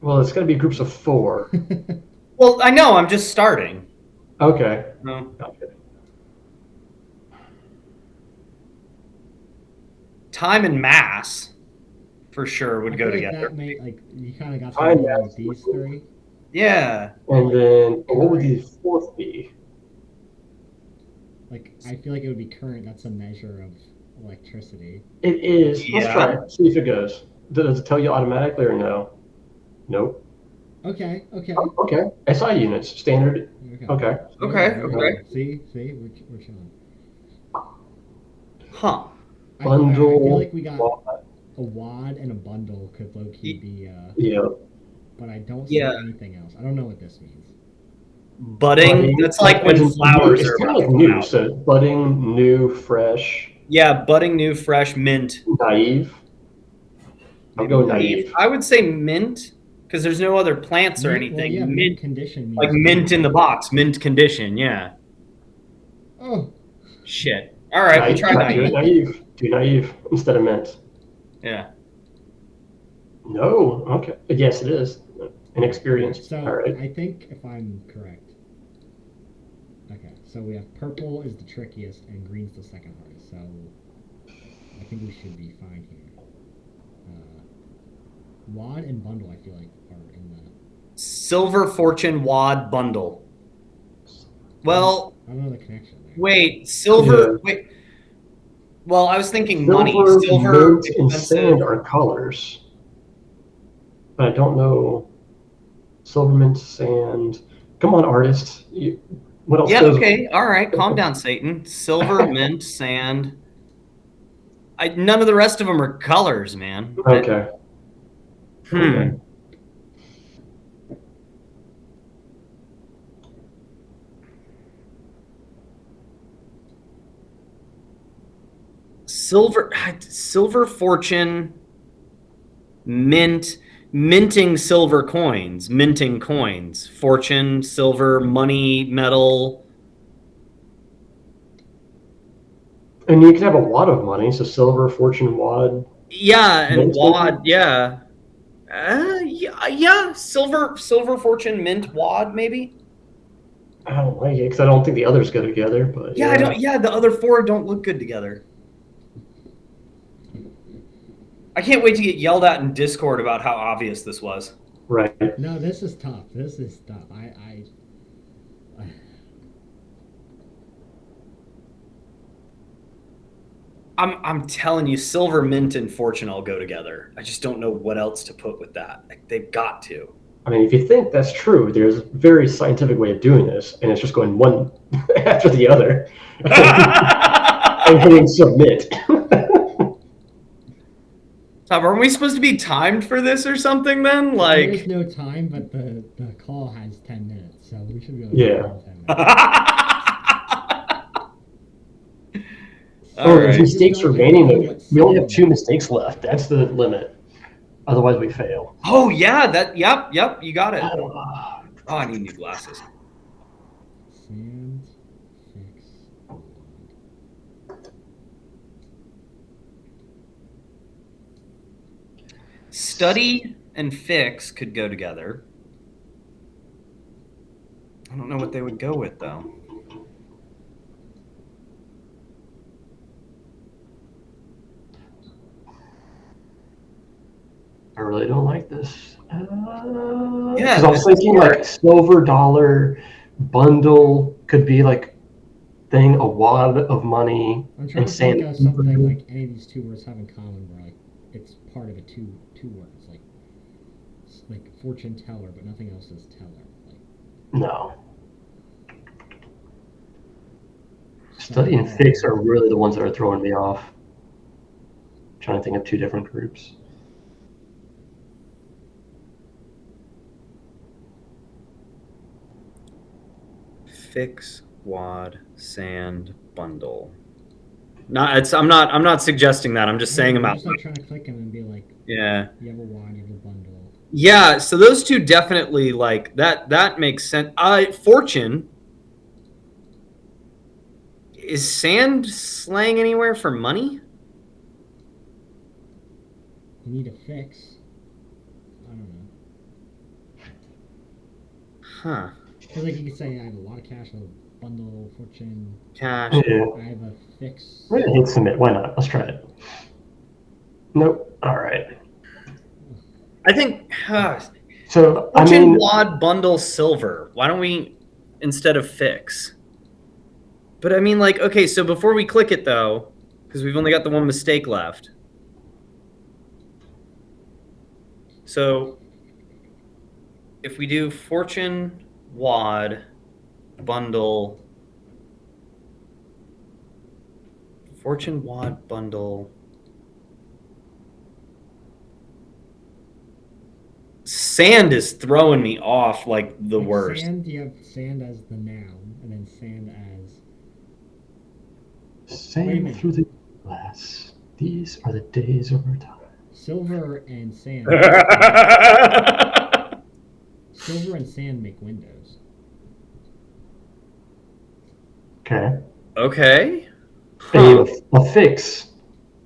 Well, it's going to be groups of 4. Well, I know. I'm just starting. Okay. No. Okay. Time and mass, for sure, would I go feel like together. that may like you kind of got Time, something with mass, these 3. Yeah. And then what would the Current. 4th be? Like I feel like it would be current. That's a measure of electricity. It is. Let's try Yeah. it. See if it goes. Does it tell you automatically or no? Nope. Okay. Okay. Oh, okay. SI units, standard. Okay. Okay. There we Okay. go. See, we're chilling. Huh. I Bundle. feel like we got a wad and a bundle could low key be. Yeah. But I don't see Yeah. anything else. I don't know what this means. Budding. That's like when flowers It's are kind about of to like come new. out. So budding, new, fresh, Yeah, budding, new, fresh, mint. naive. I'll Maybe go naive. I would say mint because there's no other plants or anything. Well, yeah, mint condition means like mint in the box, mint condition. Yeah. Oh. Shit. All right, we'll try naive. Naive. Do naive instead of mint. Yeah. No. Okay. Yes, it is. Inexperienced. So All right. I think if I'm correct. Okay, so we have purple is the trickiest and green's the second hardest. So I think we should be fine here. Wad and bundle, I feel like, are in the Silver Fortune Wad Bundle. Well, I don't know the connection there. wait, silver. Yeah. Wait. Well, I was thinking Silver, money. Silver, mint, and sand are colors, but I don't know. Silver, mint, sand. Come on, artist. What else? Yeah. goes? Okay. All right. Calm down, Satan. Silver, mint, sand. None of the rest of them are colors, man. Okay. Okay. Silver Fortune, minting silver coins, minting coins, fortune, silver, money, metal. And you can have a wad of money, so silver, fortune, wad. Yeah, and Mint wad, yeah. Yeah, silver fortune, mint, wad, maybe. I don't like it because I don't think the others go together. But Yeah, I don't. Yeah, the other 4 don't look good together. I can't wait to get yelled at in Discord about how obvious this was. Right. No, this is tough. This is tough. I'm telling you, silver, mint, and fortune all go together. I just don't know what else to put with that. Like, they've got to. I mean, if you think that's true, there's a very scientific way of doing this, and it's just going one after the other and hitting submit. Tom, are we supposed to be timed for this or something then? There is Like, no time, but the call has 10 minutes, so we should be able to Yeah. do it in 10 minutes. all There's right. mistakes remaining. We only have 2 mistakes left. That's the limit. Otherwise, we fail. Oh yeah, yep, you got it. Oh, I need new glasses. Sand, fix, wad. Study and fix could go together. I don't know what they would go with though. I really don't like this. Yeah, because I was thinking like silver dollar bundle could be like thing, a wad of money. I'm trying to think of something like any of these 2 words have in common where like it's part of a two words, like fortune teller, but nothing else is teller. Like No. Study and fix are really the ones that are throwing me off. I'm trying to think of 2 different groups. Fix, wad, sand, bundle. I'm not suggesting that. I'm just saying I'm about. just like trying to click them and be like, Yeah. you have a wad, you have a bundle. Yeah, so those 2 definitely like that makes sense. Fortune. Is sand slang anywhere for money? You need a fix. I don't know. Huh. Because like you could say I have a lot of cash, a bundle, fortune. Cash. Yeah. I have a fix. We're gonna hit submit. Why not? Let's try it. Nope. All right. I think So fortune wad bundle silver. Why don't we instead of fix? But I mean, like, okay, so before we click it though, because we've only got the one mistake left. So if we do fortune wad bundle, fortune wad bundle, sand is throwing me off like the Like worst. Sand, you have sand as the noun, and then sand as sand through the glass. These are the days of our time. silver and sand. Silver and sand make windows. Okay. Okay. Huh. Affix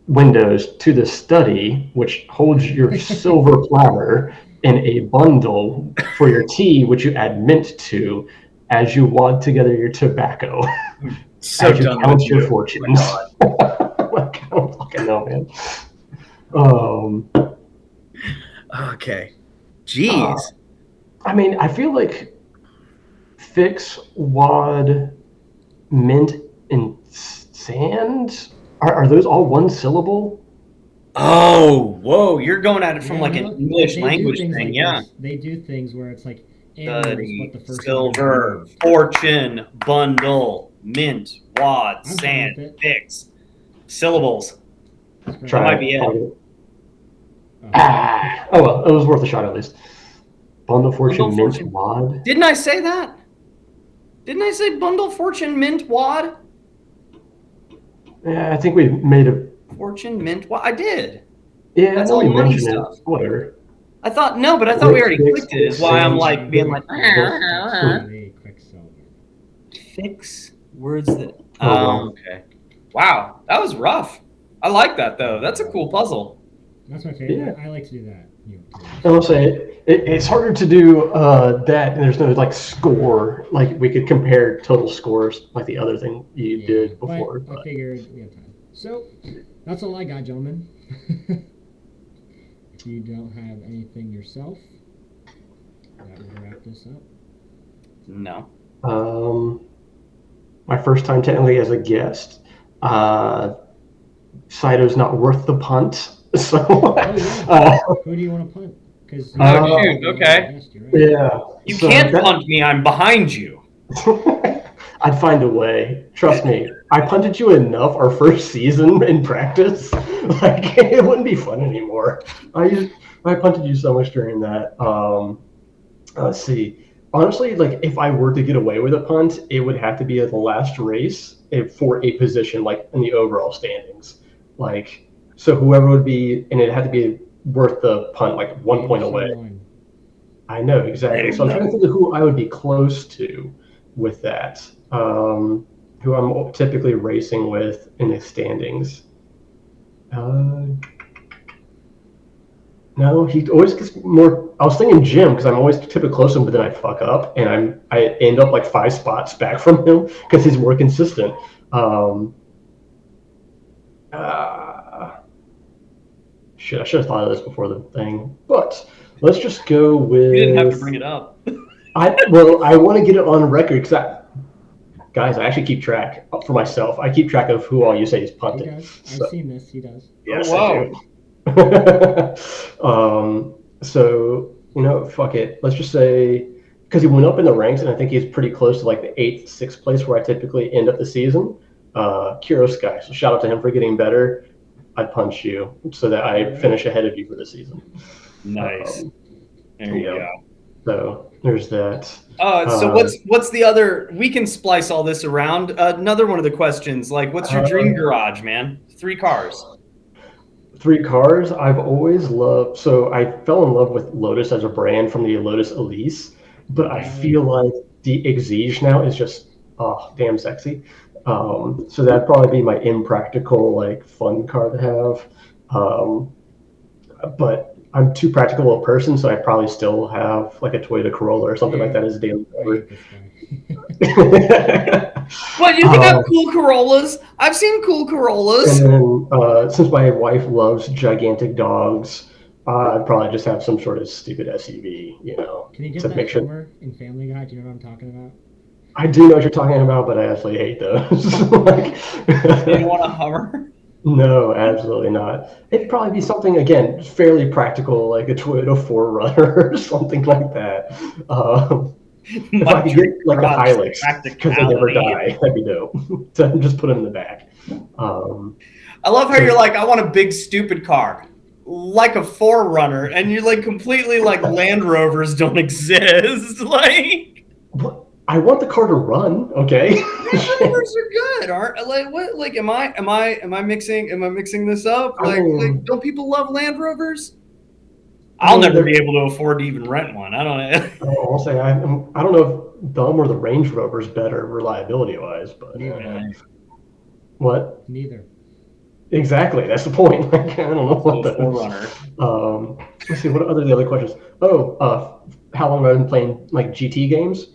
windows to the study, which holds your silver platter in a bundle for your tea, which you add mint to as you wad together your tobacco. So as you done count with your you. fortunes. Like, I don't fucking know, man. Okay. Jeez. I mean, I feel like fix, wad, mint, and sand are those all one syllable? Oh, whoa! You're going at it from Yeah, like no, an English they language do things thing, like yeah. this. They do things where it's like animals, but the Study, first silver, letter is fortune, bundle, mint, wad, I'm fine sand, with it. fix, syllables. removed. That might be it. Oh. Oh well, it was worth a shot at least. Bundle fortune, Bundle mint, fortune. wad. Didn't I say that? Didn't I say bundle, fortune, mint, wad? Yeah, I think we made a. Fortune, mint, wad. I did. Yeah, That's I know all we money mentioned stuff. it. Whatever. I thought no, but I thought we already clicked it. Is why I'm like being like fix words that. Oh, Okay. Wow, that was rough. I like that though. That's a cool puzzle. That's my favorite. Yeah. I like to do that. I will say it's harder to do that, and there's no like score. Like we could compare total scores, like the other thing you did before. But I figured we have time. So that's all I got, gentlemen. If you don't have anything yourself, that will wrap this up. No. My first time technically as a guest. Saito's not worth the punt. So. Who do you want to punt? Because shoot. Okay. Guest, right. Yeah. You can't punt me. I'm behind you. I'd find a way. Trust me. I punted you enough our first season in practice. Like it wouldn't be fun anymore. I punted you so much during that. Let's see. Honestly, like if I were to get away with a punt, it would have to be at the last race for a position, like in the overall standings. Like so, whoever would be, and it had to be worth the punt, like 1 point away. I know exactly. So I'm trying to think of who I would be close to with that. Who I'm typically racing with in the standings. No, he always gets more. I was thinking Jim because I'm always typically close to him, but then I fuck up and I end up like 5 spots back from him because he's more consistent. Shit, I should have thought of this before the thing, but let's just go with. You didn't have to bring it up. I want to get it on record because guys, I actually keep track for myself. I keep track of who all you say is punted. He does. I've seen this. He does. Yes, wow. I do. So fuck it. Let's just say because he went up in the ranks, and I think he's pretty close to like the 8th, 6th place where I typically end up the season. Kiro Sky. So shout out to him for getting better. I'd punch you so that I finish ahead of you for the season. Nice. There you go. So there's that. So what's the other? We can splice all this around. Another one of the questions, like, what's your dream garage, man? 3 cars. 3 cars. I've always loved. So I fell in love with Lotus as a brand from the Lotus Elise, but I feel like the Exige now is just damn sexy. So that'd probably be my impractical, like, fun car to have. But I'm too practical a person, so I'd probably still have like a Toyota Corolla or something like that as a daily I driver. hate this guy. Well, you can have cool Corollas. I've seen cool Corollas. And then since my wife loves gigantic dogs, I'd probably just have some sort of stupid SUV, Can you get to that make sure. Hummer in Family Guy? Do you know what I'm talking about? I do know what you're talking about, but I absolutely hate those. Like, You don't want a Hummer? no, absolutely not. It'd probably be something, again, fairly practical, like a Toyota 4Runner or something like that. If I could get like the Hilux, because they never die, that'd be dope. So just put them in the back. I love how you're like, I want a big stupid car, like a 4Runner, and you're like completely like Land Rovers don't exist. Like I want the car to run, okay? Land Rovers are good, aren't like what? Like am I mixing this up? Like don't people love Land Rovers? I'll never be able to afford to even rent one. I don't know. I'll say I don't know if them or the Range Rover's better reliability wise, but what? Neither. Exactly, that's the point. Like, I don't know what the 4Runner. Let's see, what are the other questions? How long have I been playing like GT games?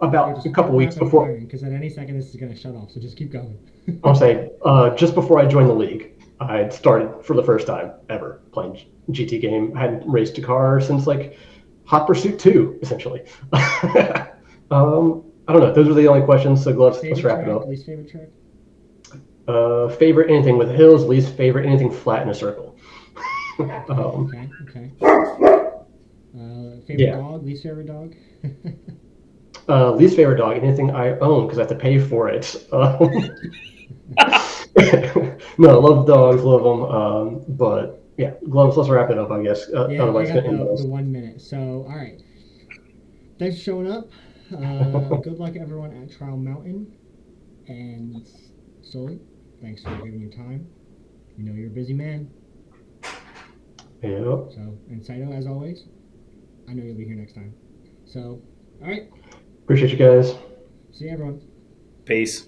About a couple weeks before. Because at any second this is going to shut off, so just keep going. I'll say just before I joined the league, I started for the first time ever playing GT game. I hadn't raced a car since like Hot Pursuit 2, essentially. I don't know. Those are the only questions. So let's wrap it up. Least favorite track? Favorite anything with hills. Least favorite anything flat in a circle. Okay. Favorite dog. Least favorite dog. Least favorite dog, anything I own because I have to pay for it. No, I love dogs, love them. But yeah, gloves. Let's wrap it up, I guess. Otherwise, I got the 1 minute. So, all right. Thanks for showing up. Good luck, everyone, at Trial Mountain. And Sully, thanks for giving your time. You know you're a busy man. Yeah. So, and Saito, as always, I know you'll be here next time. So, all right. Appreciate you guys. See you, everyone. Peace.